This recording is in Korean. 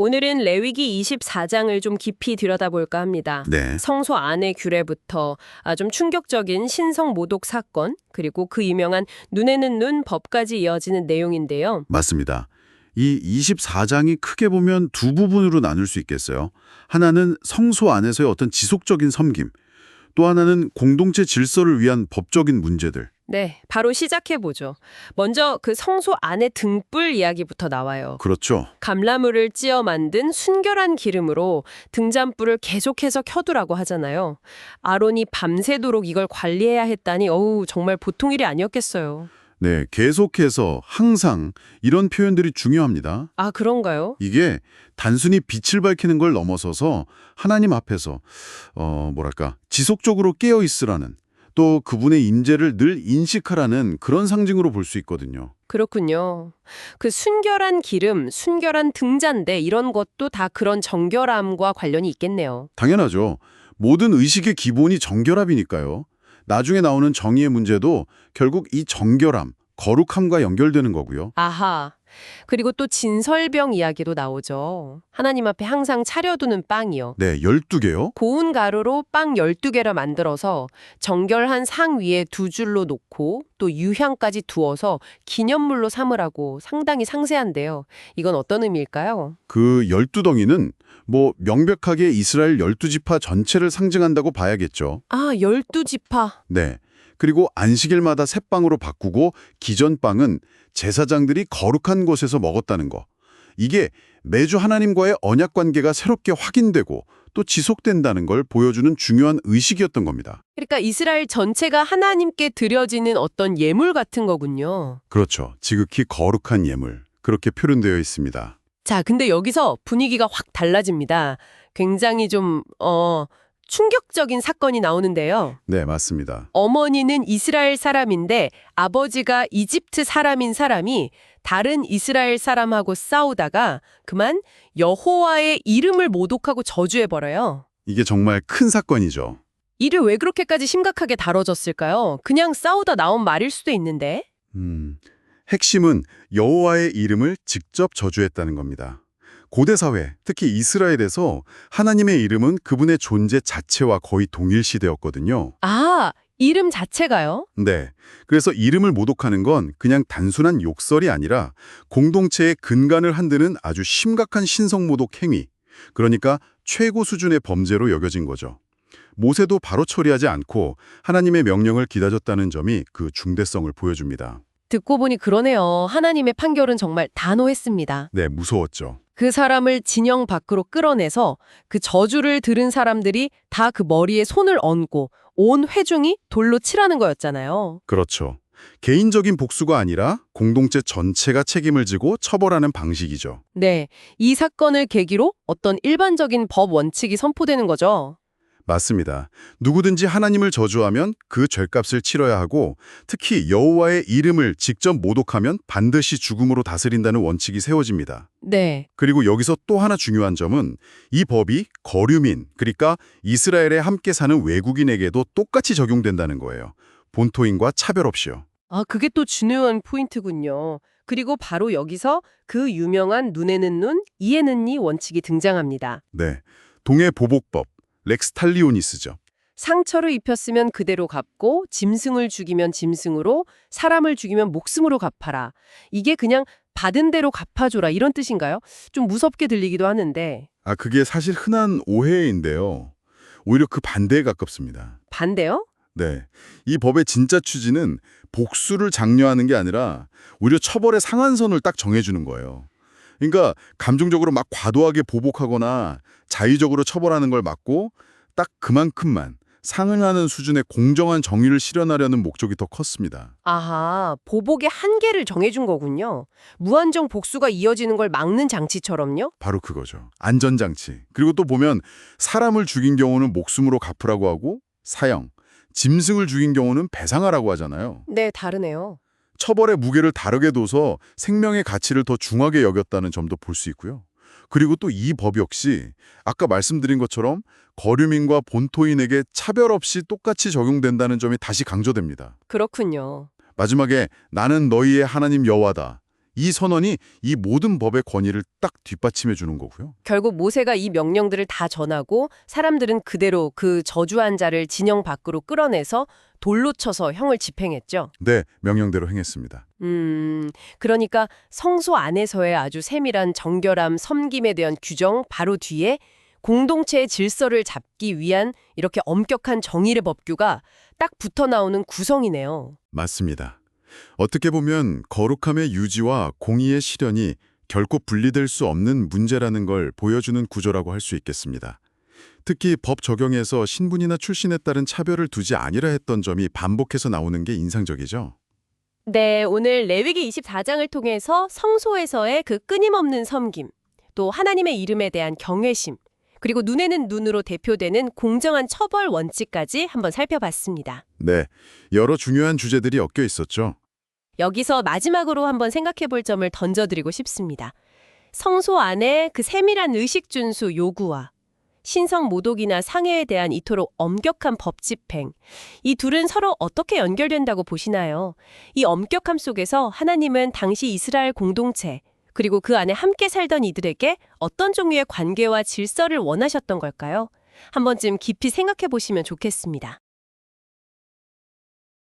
오늘은 레위기 24장을 좀 깊이 들여다볼까 합니다. 네, 성소 안의 규례부터 좀 충격적인 신성 모독 사건, 그리고 그 유명한 눈에는 눈 법까지 이어지는 내용인데요. 맞습니다. 이 24장이 크게 보면 두 부분으로 나눌 수 있겠어요. 하나는 성소 안에서의 어떤 지속적인 섬김, 또 하나는 공동체 질서를 위한 법적인 문제들. 네, 바로 시작해보죠. 먼저 그 성소 안의 등불 이야기부터 나와요. 그렇죠. 감나무를 찧어 만든 순결한 기름으로 등잔불을 계속해서 켜두라고 하잖아요. 아론이 밤새도록 이걸 관리해야 했다니 정말 보통 일이 아니었겠어요. 네, 계속해서 항상 이런 표현들이 중요합니다. 아, 그런가요? 이게 단순히 빛을 밝히는 걸 넘어서서 하나님 앞에서 지속적으로 깨어 있으라는, 또 그분의 임재를 늘 인식하라는 그런 상징으로 볼 수 있거든요. 그렇군요. 그 순결한 기름, 순결한 등잔대 이런 것도 다 그런 정결함과 관련이 있겠네요. 당연하죠. 모든 의식의 기본이 정결함이니까요. 나중에 나오는 정의의 문제도 결국 이 정결함, 거룩함과 연결되는 거고요. 아하. 그리고 또 진설병 이야기도 나오죠. 하나님 앞에 항상 차려두는 빵이요. 네, 12개요. 고운 가루로 빵 12개를 만들어서 정결한 상 위에 두 줄로 놓고 또 유향까지 두어서 기념물로 삼으라고 상당히 상세한데요. 이건 어떤 의미일까요? 그 12덩이는 명백하게 이스라엘 12지파 전체를 상징한다고 봐야겠죠. 아, 12지파. 네. 그리고 안식일마다 새 빵으로 바꾸고 기존 빵은 제사장들이 거룩한 곳에서 먹었다는 거. 이게 매주 하나님과의 언약 관계가 새롭게 확인되고 또 지속된다는 걸 보여주는 중요한 의식이었던 겁니다. 그러니까 이스라엘 전체가 하나님께 드려지는 어떤 예물 같은 거군요. 그렇죠. 지극히 거룩한 예물. 그렇게 표현되어 있습니다. 자, 근데 여기서 분위기가 확 달라집니다. 굉장히 좀 충격적인 사건이 나오는데요. 네, 맞습니다. 어머니는 이스라엘 사람인데 아버지가 이집트 사람인 사람이 다른 이스라엘 사람하고 싸우다가 그만 여호와의 이름을 모독하고 저주해버려요. 이게 정말 큰 사건이죠. 일을 왜 그렇게까지 심각하게 다뤄졌을까요? 그냥 싸우다 나온 말일 수도 있는데. 핵심은 여호와의 이름을 직접 저주했다는 겁니다. 고대 사회, 특히 이스라엘에서 하나님의 이름은 그분의 존재 자체와 거의 동일시되었거든요. 아, 이름 자체가요? 네. 그래서 이름을 모독하는 건 그냥 단순한 욕설이 아니라 공동체의 근간을 흔드는 아주 심각한 신성모독 행위, 그러니까 최고 수준의 범죄로 여겨진 거죠. 모세도 바로 처리하지 않고 하나님의 명령을 기다렸다는 점이 그 중대성을 보여줍니다. 듣고 보니 그러네요. 하나님의 판결은 정말 단호했습니다. 네, 무서웠죠. 그 사람을 진영 밖으로 끌어내서 그 저주를 들은 사람들이 다 그 머리에 손을 얹고 온 회중이 돌로 치라는 거였잖아요. 그렇죠. 개인적인 복수가 아니라 공동체 전체가 책임을 지고 처벌하는 방식이죠. 네, 이 사건을 계기로 어떤 일반적인 법 원칙이 선포되는 거죠. 맞습니다. 누구든지 하나님을 저주하면 그 죄값을 치러야 하고 특히 여호와의 이름을 직접 모독하면 반드시 죽음으로 다스린다는 원칙이 세워집니다. 네, 그리고 여기서 또 하나 중요한 점은 이 법이 거류민, 그러니까 이스라엘에 함께 사는 외국인에게도 똑같이 적용된다는 거예요. 본토인과 차별 없이요. 아, 그게 또 중요한 포인트군요. 그리고 바로 여기서 그 유명한 눈에는 눈, 이에는 이 원칙이 등장합니다. 네, 동해보복법, 렉스 탈리오니스죠. 상처를 입혔으면 그대로 갚고 짐승을 죽이면 짐승으로 사람을 죽이면 목숨으로 갚아라. 이게 그냥 받은 대로 갚아줘라 이런 뜻인가요? 좀 무섭게 들리기도 하는데. 그게 사실 흔한 오해인데요. 오히려 그 반대에 가깝습니다. 반대요? 네, 이 법의 진짜 취지는 복수를 장려하는 게 아니라 오히려 처벌의 상한선을 딱 정해주는 거예요. 그러니까 감정적으로 막 과도하게 보복하거나 자의적으로 처벌하는 걸 막고 딱 그만큼만 상응하는 수준의 공정한 정의를 실현하려는 목적이 더 컸습니다. 아하, 보복의 한계를 정해준 거군요. 무한정 복수가 이어지는 걸 막는 장치처럼요? 바로 그거죠. 안전장치. 그리고 또 보면 사람을 죽인 경우는 목숨으로 갚으라고 하고 사형, 짐승을 죽인 경우는 배상하라고 하잖아요. 네, 다르네요. 처벌의 무게를 다르게 둬서 생명의 가치를 더 중하게 여겼다는 점도 볼 수 있고요. 그리고 또 이 법 역시 아까 말씀드린 것처럼 거류민과 본토인에게 차별 없이 똑같이 적용된다는 점이 다시 강조됩니다. 그렇군요. 마지막에 나는 너희의 하나님 여호와다. 이 선언이 이 모든 법의 권위를 딱 뒷받침해 주는 거고요. 결국 모세가 이 명령들을 다 전하고 사람들은 그대로 그 저주한 자를 진영 밖으로 끌어내서 돌로 쳐서 형을 집행했죠. 네, 명령대로 행했습니다. 그러니까 성소 안에서의 아주 세밀한 정결함, 섬김에 대한 규정 바로 뒤에 공동체의 질서를 잡기 위한 이렇게 엄격한 정의의 법규가 딱 붙어 나오는 구성이네요. 맞습니다. 어떻게 보면 거룩함의 유지와 공의의 실현이 결코 분리될 수 없는 문제라는 걸 보여주는 구조라고 할 수 있겠습니다. 특히 법 적용에서 신분이나 출신에 따른 차별을 두지 아니라 했던 점이 반복해서 나오는 게 인상적이죠. 네, 오늘 레위기 24장을 통해서 성소에서의 그 끊임없는 섬김, 또 하나님의 이름에 대한 경외심, 그리고 눈에는 눈으로 대표되는 공정한 처벌 원칙까지 한번 살펴봤습니다. 네, 여러 중요한 주제들이 엮여 있었죠. 여기서 마지막으로 한번 생각해 볼 점을 던져드리고 싶습니다. 성소 안에 그 세밀한 의식 준수 요구와 신성 모독이나 상해에 대한 이토록 엄격한 법 집행, 이 둘은 서로 어떻게 연결된다고 보시나요? 이 엄격함 속에서 하나님은 당시 이스라엘 공동체, 그리고 그 안에 함께 살던 이들에게 어떤 종류의 관계와 질서를 원하셨던 걸까요? 한 번쯤 깊이 생각해 보시면 좋겠습니다.